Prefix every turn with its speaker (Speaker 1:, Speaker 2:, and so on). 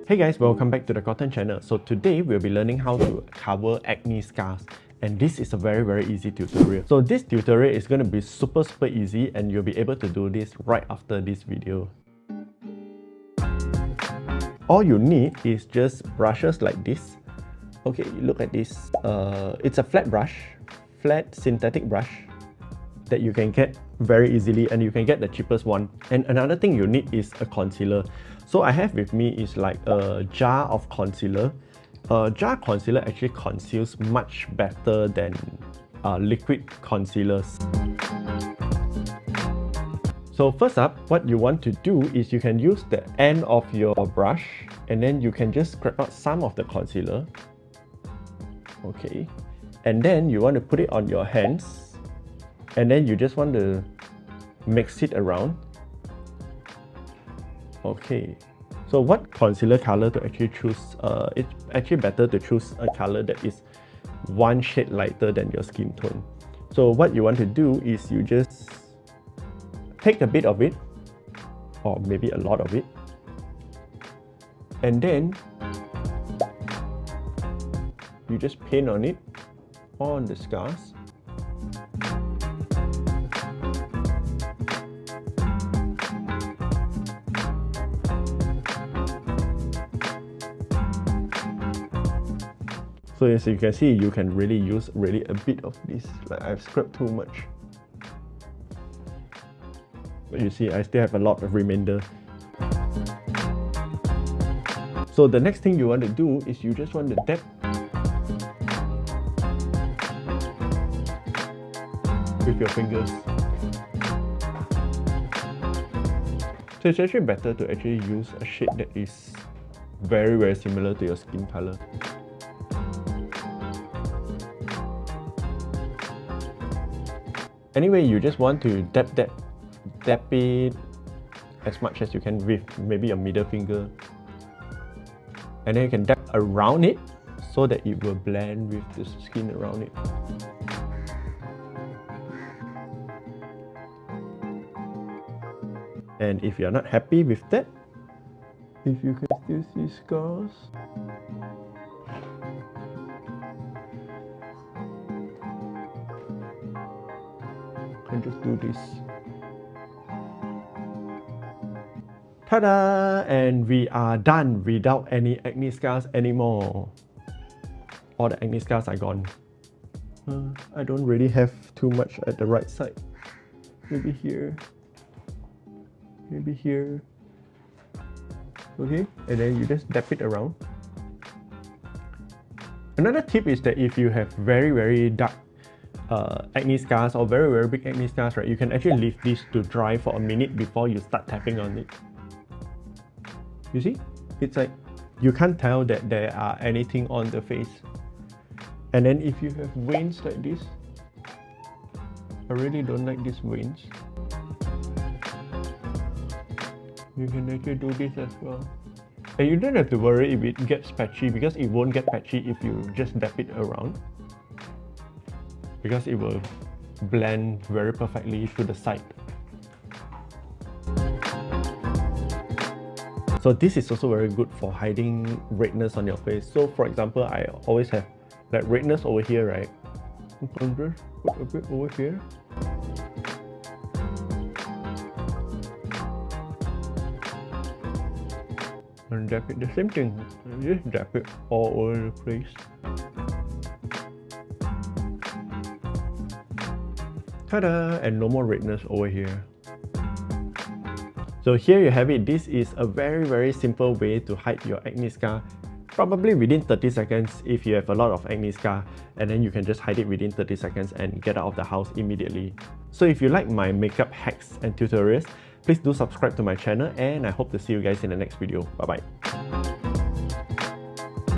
Speaker 1: Hey guys, welcome back to the Cotton channel. So today we'll be learning how to cover acne scars, and this is a very easy tutorial. So this tutorial is going to be super easy, and you'll be able to do this right after this video. All you need is just brushes like this. Okay, look at this. It's a flat brush, flat synthetic brush that you can get very easily, and you can get the cheapest one. And another thing you need is a concealer. So I have with me is like a jar of concealer. Jar concealer actually conceals much better than liquid concealers. So first up, what you want to do is you can use the end of your brush, and then you can just scrape out some of the concealer. Okay, and then you want to put it on your hands, and then you just want to mix it around. Okay, so what concealer color to actually choose? It's actually better to choose a color that is one shade lighter than your skin tone. So what you want to do is you just take a bit of it, or maybe a lot of it, and then you just paint on it, on the scars. So as you can see, you can really use a bit of this. Like I've scrubbed too much. But you see, I still have a lot of remainder. So the next thing you want to do is you just want to dab with your fingers. So it's actually better to actually use a shade that is very similar to your skin color. Anyway, you just want to dab it as much as you can with maybe your middle finger. And then you can dab around it so that it will blend with the skin around it. And if you're not happy with that, if you can still see scars, and just do this. Ta-da! And we are done without any acne scars anymore. All the acne scars are gone. I don't really have too much at the right side. Maybe here. Maybe here. Okay, and then you just dab it around. Another tip is that if you have very dark acne scars or very big acne scars, right, you can actually leave this to dry for a minute before you start tapping on it. You see, it's like you can't tell that there are anything on the face. And then if you have veins like this, I really don't like these veins, you can actually do this as well. And you don't have to worry if it gets patchy, because it won't get patchy if you just dab it around, because it will blend very perfectly to the side. So this is also very good for hiding redness on your face. So for example, I always have like redness over here, right? You can just put a bit over here. And dab it, the same thing, just dab it all over the place. Ta-da! And no more redness over here. So here you have it. This is a very simple way to hide your acne scar, probably within 30 seconds if you have a lot of acne scar, and then you can just hide it within 30 seconds and get out of the house immediately. So if you like my makeup hacks and tutorials, please do subscribe to my channel, and I hope to see you guys in the next video. Bye bye.